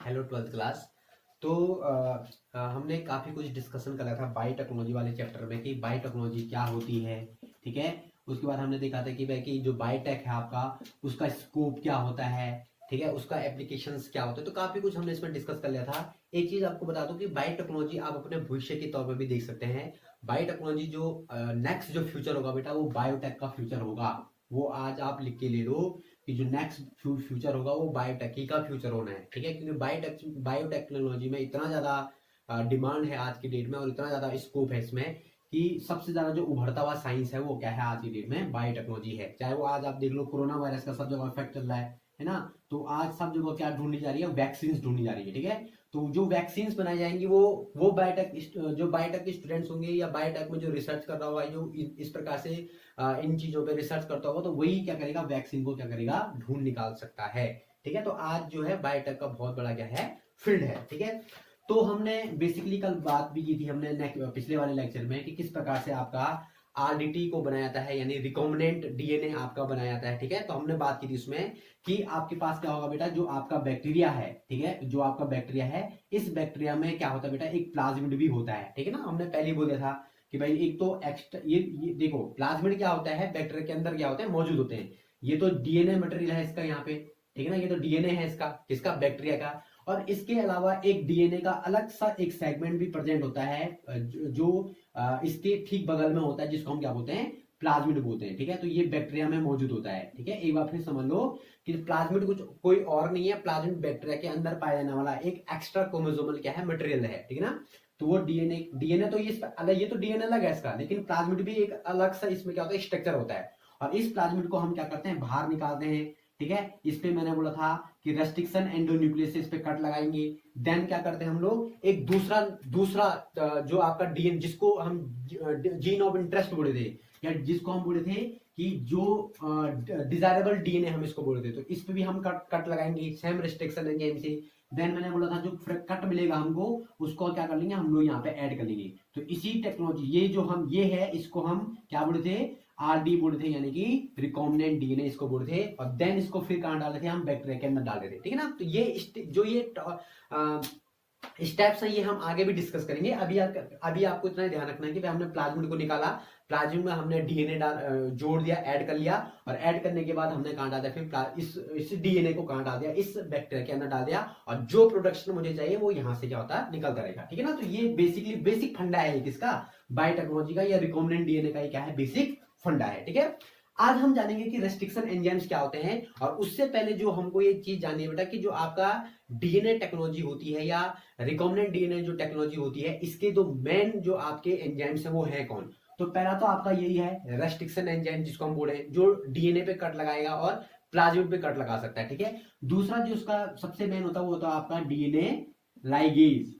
Hello twelfth class. तो हमने काफ़ी कुछ डिस्कशन करा था बायोटेक्नोलॉजी वाले चैप्टर में कि बायोटेक्नोलॉजी क्या होती है। ठीक है। उसके बाद हमने देखा था कि भाई कि जो बायोटेक है आपका, उसका स्कोप क्या होता है। ठीक है, उसका एप्लीकेशंस क्या होता है। तो काफ़ी कुछ हमने इसमें डिस्कस कर लिया था। एक चीज़ आपको बता दूं कि बायोटेक्नोलॉजी आप अपने भविष्य के तौर पर भी देख सकते हैं। बायोटेक्नोलॉजी जो नेक्स्ट जो फ्यूचर होगा बेटा, वो बायोटेक का फ्यूचर होगा। वो आज आप लिख के ले लो कि जो नेक्स्ट फ्यूचर होगा वो बायोटेक ही का फ्यूचर होना है। ठीक है, क्योंकि बायोटेक्नोलॉजी में इतना ज्यादा डिमांड है आज की डेट में, और इतना ज्यादा स्कोप है इसमें कि सबसे ज्यादा जो उभरता हुआ साइंस है वो क्या है आज की डेट में, बायोटेक्नोलॉजी है। चाहे वो आज आप देख लो, कोरोना वायरस का सब जगह इफेक्ट चल रहा है ना। तो आज सब जगह क्या ढूंढी जा रही है, वैक्सीन ढूंढी जा रही है। ठीक है, तो जो वैक्सीन बनाई जाएंगी वो बायोटेक, जो बायोटेक के स्टूडेंट्स होंगे या बायोटेक में जो रिसर्च कर रहा होगा, जो इस प्रकार से इन चीजों पे रिसर्च करता होगा, तो वही क्या करेगा, वैक्सीन को क्या करेगा, ढूंढ निकाल सकता है। ठीक है, तो आज जो है बायोटेक का बहुत बड़ा क्या है, फील्ड है। ठीक है, तो हमने बेसिकली कल बात भी की थी हमने पिछले वाले लेक्चर में कि किस प्रकार से आपका आरडीटी को बनाया जाता है, यानी रिकॉम्बिनेंट डीएनए आपका बनाया जाता है। ठीक है, तो हमने बात की थी उसमें कि आपके पास क्या होगा बेटा, जो आपका बैक्टीरिया है। ठीक है, जो आपका बैक्टीरिया है, इस बैक्टीरिया में क्या होता है बेटा, एक प्लाज्मिड भी होता है। ठीक है ना, हमने पहले ही बोला था कि भाई एक तो एक्स्ट्रा ये देखो, प्लाज्मिड क्या होता है, बैक्टीरिया के अंदर क्या होते हैं, मौजूद होते हैं। ये तो डीएनए मटेरियल है इसका यहाँ पे। ठीक है ना, ये तो डीएनए है इसका, किसका, बैक्टीरिया का। और इसके अलावा एक डीएनए का अलग सा एक सेगमेंट भी प्रेजेंट होता है, जो इसके ठीक बगल में होता है, जिसको हम क्या बोलते हैं, प्लाज्मिड बोलते हैं। ठीक है, तो ये बैक्टीरिया में मौजूद होता है। ठीक है, एक बार फिर समझ लो कि प्लाज्मिड कुछ कोई और नहीं है, प्लाज्मिड बैक्टीरिया के अंदर पाया जाने वाला एक एक्स्ट्रा क्रोमोसोमल क्या है, मटेरियल है। ठीक है ना, तो वो डीएनए डीएनए तो ये अलग, ये तो डीएनए अलग है इसका, लेकिन प्लाज्मिड भी एक अलग सा इसमें क्या होता है, स्ट्रक्चर होता है। और इस प्लाज्मिड को हम क्या करते हैं, बाहर निकालते हैं। ठीक है, इस पे मैंने बोला था कि रेस्ट्रिक्शन एंडोन्यूक्लियस, इस पे कट लगाएंगे। देन क्या करते हैं हम लोग, एक दूसरा दूसरा जो आपका डीएन, जिसको हम जीन ऑफ इंटरेस्ट बोले थे, या जिसको हम बोले थे कि जो डिजायरेबल डीएनए हम इसको बोले थे, तो इस पे भी हम कट लगाएंगे सेम रेस्ट्रिक्शन एंजाइम से। देन मैंने बोला था जो कट मिलेगा हमको, उसको क्या कर लेंगे हम लोग यहाँ पे ऐड कर लेंगे। तो इसी टेक्नोलॉजी, ये जो हम ये है, इसको हम क्या बोले थे, आरडी बोले थे, यानी कि रिकॉम्बिनेंट डीएनए इसको बोले थे। और देन इसको फिर कहां डालते थे, हम बैक्टीरिया के अंदर डालते थे। ठीक है ना, तो ये जो ये स्टेप्स है, ये हम आगे भी डिस्कस करेंगे। अभी आपको इतना ध्यान रखना है कि हमने प्लाज्मिड को निकाला, प्लाज्मिड में हमने डीएनए जोड़ दिया, ऐड कर लिया, और ऐड करने के बाद हमने कहां डाल दिया, फिर इस डीएनए को कहां डाल दिया, इस बैक्टीरिया के अंदर डाल दिया, और जो प्रोडक्शन मुझे चाहिए वो यहां से क्या होता है, निकलता रहेगा। ठीक है ना, तो ये बेसिकली बेसिक फंडा है किसका, बायोटेक्नोलॉजी का, या रिकॉम्बिनेंट डीएनए का क्या है, बेसिक फंडा है। ठीक है, आज हम जानेंगे कि रेस्ट्रिक्शन एंजाइम्स क्या होते हैं। और उससे पहले जो हमको ये चीज जाननी है बेटा, कि जो आपका डीएनए टेक्नोलॉजी होती है या रिकॉम्बिनेंट डीएनए जो टेक्नोलॉजी होती है, इसके दो मेन जो आपके एंजाइम्स हैं वो है कौन। तो पहला तो आपका यही है रेस्ट्रिक्शन एंजाइम, जिसको हम बोले, जो डीएनए पे कट लगाएगा और प्लाज्मिड पे कट लगा सकता है। ठीक है, दूसरा जो उसका सबसे मेन होता है वो होता है आपका डीएनए लाइगेज,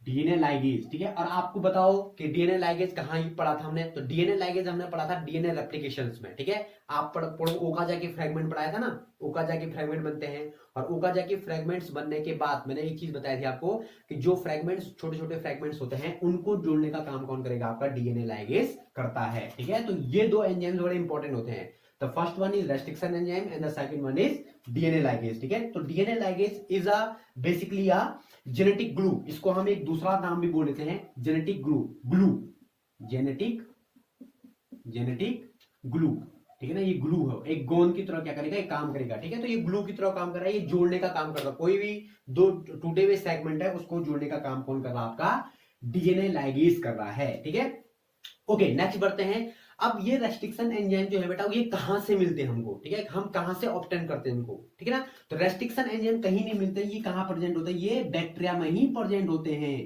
डीएनए लाइगेज। ठीक है, और आपको बताओ कि डीएनए लाइगेज कहां पढ़ा था हमने, तो डीएनए लाइगेज हमने पढ़ा था डीएनए रेप्लिकेशंस में। ठीक है, आप पढ़ो, ओकाजा के फ्रेगमेंट पढ़ाया था ना, ओकाजा के फ्रेगमेंट बनते हैं। और ओकाजा के फ्रेगमेंट्स बनने के बाद मैंने एक चीज बताई थी आपको कि जो फ्रेगमेंट्स, छोटे छोटे फ्रेगमेंट्स होते हैं, उनको जोड़ने का काम कौन करेगा, आपका डीएनए लाइगेज करता है। ठीक है, तो ये दो एंजाइम्स बड़े इंपॉर्टेंट होते हैं। The first one is restriction enzyme and the second one is DNA ligase. ठीक है, तो DNA ligase is a basically a genetic glue, इसको हम एक दूसरा नाम भी बोल देते हैं, जेनेटिक ग्लू, जेनेटिक ग्लू। ठीक है ना, ये ग्लू है, एक गोंद की तरह क्या करेगा, एक काम करेगा। ठीक है, तो ये ग्लू की तरह काम कर रहा है, ये जोड़ने का काम कर रहा है। कोई भी दो टूटे हुए सेगमेंट है, उसको जोड़ने का काम कौन कर रहा है, आपका डीएनए लाइगेज कर रहा है। ठीक है, ओके, नेक्स्ट बढ़ते हैं। अब ये रेस्ट्रिक्शन एंजाइम जो है बेटा, ये कहां से मिलते हैं हमको, ठीक है, हम कहां से ऑब्टेन करते हैं इनको। ठीक है ना, तो रेस्ट्रिक्शन एंजाइम कहीं नहीं मिलते, ये कहां प्रेजेंट होते हैं, ये बैक्टीरिया में ही प्रेजेंट होते हैं।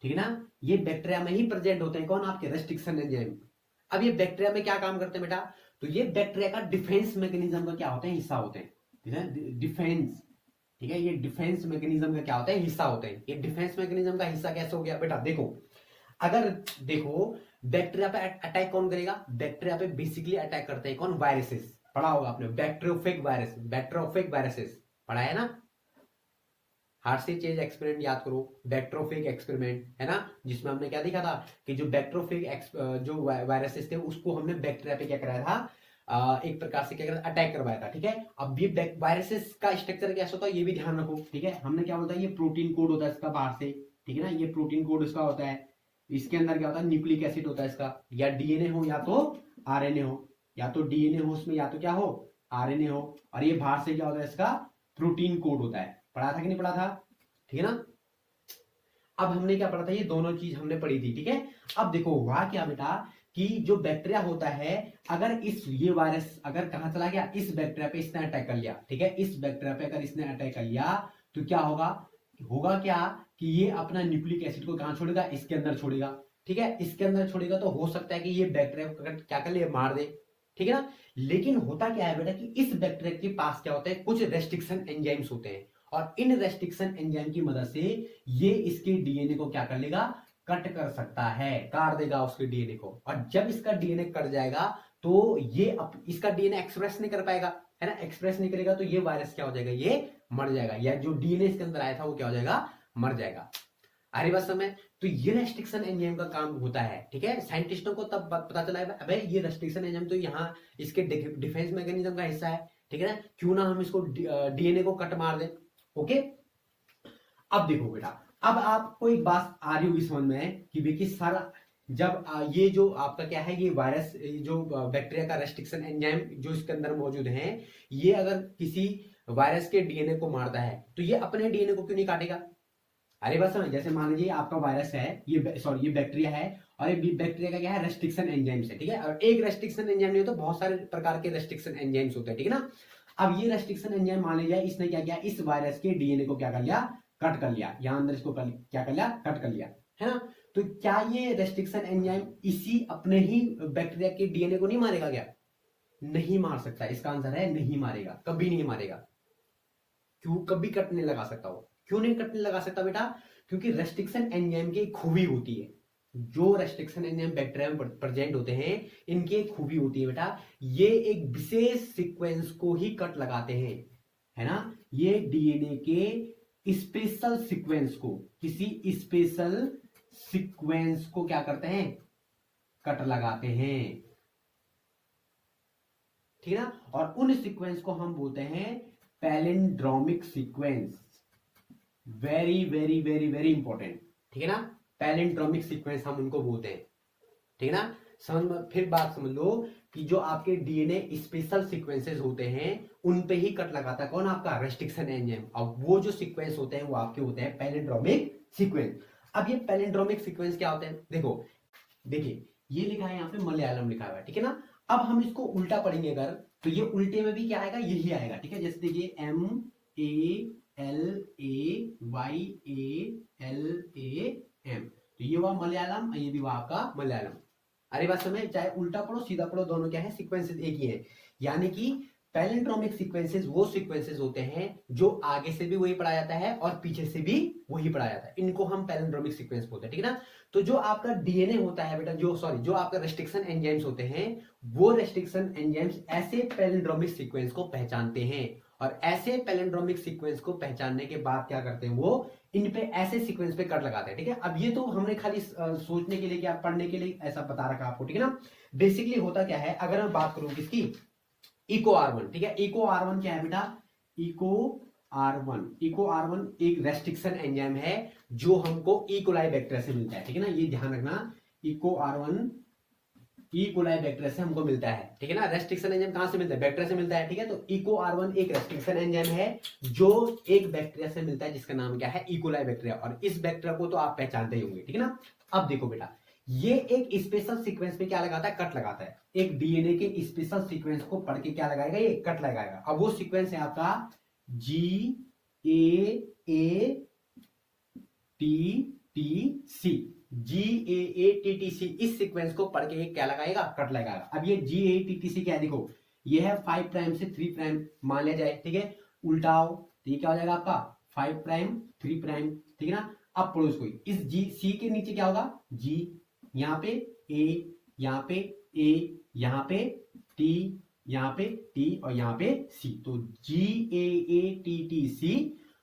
ठीक है ना, ये बैक्टीरिया में ही प्रेजेंट होते हैं, कौन, आपके रेस्ट्रिक्शन एंजाइम। अब ये बैक्टीरिया में क्या काम करते हैं बेटा, तो ये बैक्टीरिया का डिफेंस मैकेनिज्म का क्या होते हैं, हिस्सा होते हैं। ठीक है, डिफेंस। ठीक है, ये डिफेंस मैकेनिज्म का क्या होता है, हिस्सा होते हैं। ये डिफेंस मैकेनिज्म का हिस्सा कैसे हो गया बेटा, देखो, अगर देखो बैक्टीरिया पे अटैक कौन करेगा, बैक्टीरिया पे बेसिकली अटैक करते हैं कौन, वायरसेस। पढ़ा होगा आपने, बैक्टीरियोफेग वायरस, बैक्टीरियोफेग वायरसेस पढ़ा है ना, हार्ट से चेंज एक्सपेरिमेंट याद करो, बैक्टीरियोफेग एक्सपेरिमेंट है ना, जिसमें हमने क्या देखा था कि जो बैक्टीरियोफेग जो वायरसेस थे, उसको हमने बैक्टीरिया पे क्या कराया था, एक प्रकार से क्या करता है, अटैक करवाया था। ठीक है, अब ये वायरसेस का स्ट्रक्चर कैसा होता है ये भी ध्यान रखो। ठीक है, हमने क्या बोलता है, ये प्रोटीन कोड होता है इसका बाहर से। ठीक है ना, ये प्रोटीन कोड इसका होता है। इसके अंदर क्या होता है, न्यूक्लिक एसिड होता है इसका, या डीएनए हो या तो आरएनए हो, या तो डीएनए हो उसमें या तो क्या हो, आरएनए हो। और ये बाहर से क्या होता है, इसका प्रोटीन कोड होता है। पढ़ा था कि नहीं पढ़ा था? ठीक है ना। अब हमने क्या पढ़ा था, ये दोनों चीज हमने पढ़ी थी। ठीक है, अब देखो हुआ क्या बेटा, कि जो बैक्टीरिया होता है, अगर ये वायरस अगर कहां चला गया, इस बैक्टीरिया पे इसने अटैक कर लिया। ठीक है, इस बैक्टीरिया पे अगर इसने अटैक कर लिया तो क्या होगा, होगा क्या कि ये अपना न्यूक्लिक एसिड को कहां छोड़ेगा, इसके अंदर छोड़ेगा। ठीक है, इसके अंदर छोड़ेगा तो हो सकता है कि ये बैक्टीरिया को क्या कर ले, मार दे। ठीक है ना, लेकिन होता क्या है बेटा कि इस बैक्टीरिया के पास क्या होता है, कुछ रेस्ट्रिक्शन एंजाइम्स होते हैं, और इन रेस्ट्रिक्शन एंजाइम की मदद से ये इसके डीएनए को क्या कर लेगा, कट कर सकता है, काट देगा उसके डीएनए को। और जब इसका डीएनए कट जाएगा तो ये इसका डीएनए एक्सप्रेस नहीं कर पाएगा, है ना, एक्सप्रेस नहीं करेगा तो ये वायरस क्या हो जाएगा, ये मर जाएगा, या जो डीएनए इसके अंदर आया था वो क्या हो जाएगा, मर जाएगा। अरे बस समय तो ये रेस्ट्रिक्शन एंजाइम का काम होता है। ठीक है, साइंटिस्टों को तब पता चला है अबे ये रेस्ट्रिक्शन एंजाइम तो यहाँ इसके डिफेंस मैकेनिज्म का हिस्सा है। ठीक है ना, क्यों ना हम इसको डीएनए को कट मार दें। ओके, अब देखो बेटा, अब आपको एक बात आ रही होगी समझ में कि देखिए सारा, जब ये जो आपका क्या है, ये वायरस जो बैक्टीरिया का रेस्ट्रिक्शन एंजाइम जो इसके अंदर मौजूद है, ये अगर किसी वायरस के डीएनए को मारता है तो ये अपने डीएनए को क्यों नहीं काटेगा। अरे बस समझ, जैसे मान लीजिए आपका वायरस है, ये बैक्टीरिया है, और ये बैक्टीरिया का क्या है, रेस्ट्रिक्शन एंजाइम्स है। ठीक है, और एक रेस्ट्रिक्शन एंजाइम नहीं तो बहुत सारे प्रकार के रेस्ट्रिक्शन एंजाइम्स होते हैं। ठीक है ना, अब ये रेस्ट्रिक्शन एंजाइम मान लीजिए इसने क्या किया, इस वायरस के डीएनए को क्या कर लिया, कट कर लिया, यहां अंदर इसको क्या कर लिया, कट कर लिया, है ना। तो क्या ये रेस्ट्रिक्शन एंजाइम इसी अपने ही बैक्टीरिया के डीएनए को नहीं मारेगा क्या? नहीं मार सकता, इसका आंसर है नहीं मारेगा, कभी नहीं मारेगा। क्यों, कभी कट नहीं लगा सकता वो। क्यों नहीं कट नहीं लगा सकता बेटा, क्योंकि रेस्ट्रिक्शन एंजाइम की खूबी होती है, जो रेस्ट्रिक्शन एंजाइम बैक्टीरिया में प्रेजेंट होते हैं इनकी एक खूबी होती है बेटा, ये एक विशेष सीक्वेंस को ही कट लगाते हैं, है ना। ये डीएनए के स्पेशल सीक्वेंस को, किसी स्पेशल सीक्वेंस को क्या करते हैं, कट लगाते हैं। ठीक है ना, और उन सीक्वेंस को हम बोलते हैं palindromic sequence. Very very very very important. ठीक है ना, पैलिंड्रोमिक सीक्वेंस हम उनको बोलते हैं। ठीक है ना, फिर बात समझ लो कि जो आपके डीएनए स्पेशल सीक्वेंसेस होते हैं उन पे ही कट लगाता है कौन, आपका रेस्ट्रिक्शन एंजाइम। अब वो जो सीक्वेंस होते हैं वो आपके होते हैं पैलिंड्रोमिक सीक्वेंस। अब ये पैलिंड्रोमिक सीक्वेंस क्या होते हैं, देखो देखिए ये लिखा है यहाँ पे मलयालम लिखा हुआ है। ठीक है ना, अब हम इसको उल्टा पढ़ेंगे अगर, तो ये उल्टे में भी क्या आएगा, यही आएगा। ठीक है, जैसे देखिए MALAYALAM, तो ये हुआ मलयालम, ये भी हुआ आपका मलयालम। अरे बात समझ, चाहे उल्टा पढ़ो सीधा पढ़ो दोनों क्या है, सीक्वेंसेस एक ही है। यानी कि पैलिंड्रोमिक सीक्वेंसेस वो सीक्वेंसेस होते हैं जो आगे से भी वही पढ़ा जाता है और पीछे से भी वही पढ़ा जाता है, इनको हम पैलिंड्रोमिक सीक्वेंस बोलते हैं। ठीक है ना, तो जो आपका डीएनए होता है बेटा, जो आपका रेस्ट्रिक्शन एंजाइम्स होते हैं, वो रेस्ट्रिक्शन एंजाइम्स ऐसे पैलिंड्रोमिक सीक्वेंस को पहचानते हैं, और ऐसे पैलिंड्रोमिक सीक्वेंस को पहचानने के बाद क्या करते हैं, वो इन पे ऐसे सीक्वेंस पे कट लगाते हैं। ठीक है, अब ये तो हमने खाली सोचने के लिए, क्या पढ़ने के लिए ऐसा बता रखा आपको। ठीक है ना, बेसिकली होता क्या है, अगर मैं बात करूं किसकी, इको R1। ठीक है, इको R1 क्या है बेटा, इको R1 एक रेस्ट्रिक्शन एंजाइम है जो हमको इकोलाई बैक्टीरिया से मिलता है। ठीक है ना, ये ध्यान रखना, इको R1 इकोलाई बैक्टीरिया से हमको मिलता है। ठीक है ना, रेस्ट्रिक्शन एंजाइम कहां से मिलता है, बैक्टीरिया से मिलता है। ठीक है, तो इको R1 एक रेस्ट्रिक्शन एंजाइम है जो एक बैक्टीरिया से मिलता है जिसका नाम क्या है, इकोलाई बैक्टीरिया, और इस बैक्टीरिया को तो आप पहचानते ही होंगे। ठीक है ना, अब देखो बेटा, ये एक स्पेशल सीक्वेंस पे क्या लगाता है, कट लगाता है। एक डीएनए के स्पेशल सीक्वेंस को पढ़ के क्या लगाएगा, ये कट लगाएगा। अब वो सीक्वेंस है आपका GAATTC, GAATTC, इस सीक्वेंस को पढ़ के क्या लगाएगा, कट लगाएगा। अब ये GAATTC क्या है, देखो ये है 5 प्राइम से 3 प्राइम मान लिया जाए। ठीक है, उल्टाओ तो ये क्या हो जाएगा आपका 5 प्राइम 3 प्राइम। ठीक है ना, अब पढ़ो इसको, इस C के नीचे क्या होगा, G, यहाँ पे A, यहाँ पे A, यहाँ पे T, यहाँ पे T और यहाँ पे C, तो GAATTC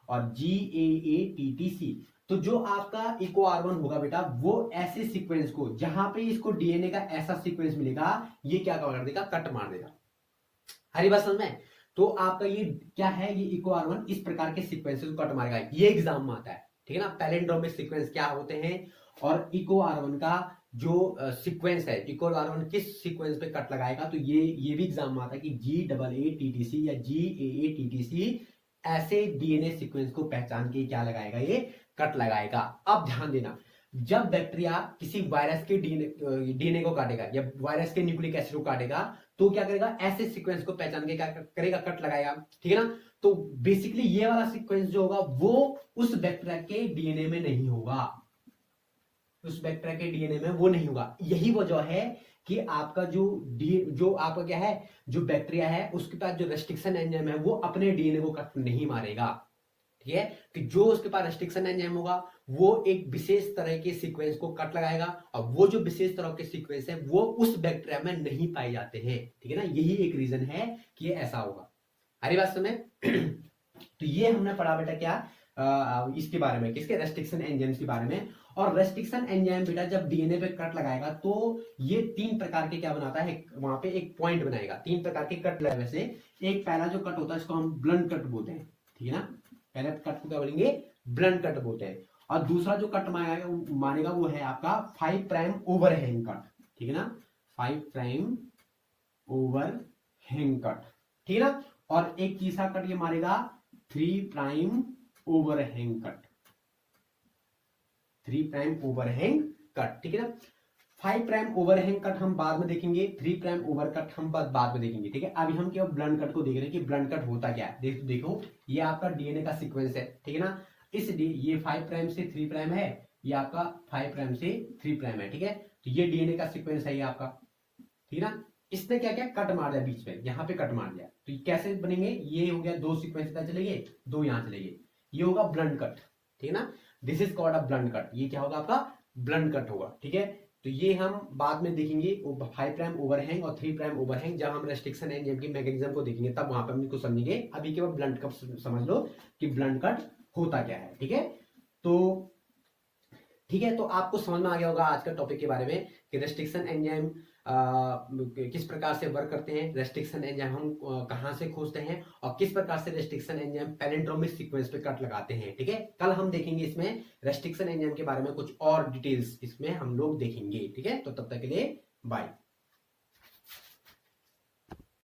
और GAATTC। तो जो आपका इको R1 होगा बेटा, वो ऐसे सीक्वेंस को, जहां पे इसको डीएनए का ऐसा सीक्वेंस मिलेगा, ये क्या कर देगा, कट मार देगा। हरी बात समझ में? तो आपका ये क्या है, ये इको R1 इस प्रकार के सीक्वेंसेस को कट मारेगा, ये एग्जाम में आता है, ठीक है ना। पैलिंड्रोमिक सीक्वेंस क्या होते हैं और इको R1 का जो सीक्वेंस है, इको R1 किस सीक्वेंस पे कट लगाएगा, तो ये भी एग्जाम में आता है कि GAATTC या GAATTC ऐसे डीएनए सीक्वेंस को पहचान के क्या लगाएगा, ये कट लगाएगा। अब ध्यान देना, जब बैक्टीरिया किसी वायरस के डीएनए को काटेगा या वायरस के न्यूक्लिक एसिड को काटेगा, तो क्या करेगा, ऐसे सीक्वेंस को पहचान के क्या करेगा, कट लगाएगा, ठीक है ना। तो बेसिकली ये वाला सीक्वेंस जो होगा वो उस बैक्टीरिया के डीएनए में नहीं होगा, उस बैक्टीरिया के डीएनए में वो नहीं होगा। यही वजह है कि आपका जो आपका क्या है, जो बैक्टीरिया है उसके पास जो रेस्ट्रिक्शन एंजाइम है वो अपने डीएनए को कट नहीं मारेगा, ठीक है। कि जो उसके पास रेस्ट्रिक्शन एंजाइम होगा वो एक विशेष तरह के सीक्वेंस को कट लगाएगा, और वो जो विशेष तरह के सीक्वेंस है वो उस बैक्टीरिया में नहीं पाए जाते हैं, ठीक है ना। यही एक रीजन है कि ये ऐसा होगा। हरी बात समझ? तो ये हमने पढ़ा बेटा क्या इसके बारे में, किसके, रेस्ट्रिक्शन एंजाइम्स के बारे में। और रेस्ट्रिक्शन एंजाइम बेटा जब डीएनए पे कट लगाएगा तो ये 3 प्रकार के क्या बनाता है, वहां पे एक पॉइंट बनाएगा, 3 प्रकार के कट लगाने से। एक पहला जो कट होता है इसको हम ब्लंट कट बोलते हैं, ठीक है ना। पहले कट को क्या बोलेंगे, ब्लंट कट बोलते हैं। और दूसरा जो कट मानेगा वो है आपका 5 प्राइम ओवरहैंग कट, ठीक है ना, 5 प्राइम ओवरहैंग कट, ठीक है ना। और एक तीसरा कट ये मारेगा 3 prime overhang cut, 3 prime overhang cut, ठीक है ना। 5 प्राइम ओवरहैंग कट हम बाद में देखेंगे, 3 प्राइम ओवर कट हम बाद में देखेंगे, ठीक है। अभी हम केवल ब्लंट कट को देख रहे हैं कि ब्लंट कट होता क्या है। देखो ये आपका डीएनए का सीक्वेंस है, ठीक है ना। ये 5 प्राइम से 3 प्राइम है, ये आपका 5 प्राइम से 3 प्राइम है, ठीक है। तो ये डीएनए का सीक्वेंस है ये आपका, ठीक है ना। इसने क्या क्या कट मार दिया बीच में, यहाँ पे कट मार दिया, तो ये कैसे बनेंगे, ये हो गया 2 सीक्वेंस इधर चले गए, 2 यहाँ चले गए, ये होगा ब्लंट कट, ठीक है ना। This is called a blunt cut, ये क्या होगा आपका ब्लंट कट होगा, ठीक है। तो ये हम बाद में देखेंगे 5 प्राइम ओवरहैंग और 3 प्राइम ओवरहैंग, जब हम रेस्ट्रिक्शन एंजाइम की मैकेनिज्म को देखेंगे तब वहां पर हम इसको समझेंगे। अभी केवल ब्लंट कट समझ लो कि ब्लंट कट होता क्या है, ठीक है। तो ठीक है, तो आपको समझ में आ गया होगा आज का टॉपिक के बारे में कि रेस्ट्रिक्शन एंजाइम किस प्रकार से वर्क करते हैं, रेस्ट्रिक्शन एंजाइम हम कहां से खोजते हैं, और किस प्रकार से रेस्ट्रिक्शन एंजाइम पैलिंड्रोमिक सीक्वेंस पे कट लगाते हैं, ठीक है। कल हम देखेंगे इसमें रेस्ट्रिक्शन एंजाइम के बारे में कुछ और डिटेल्स इसमें हम लोग देखेंगे, ठीक है। तो तब तक के लिए बाय।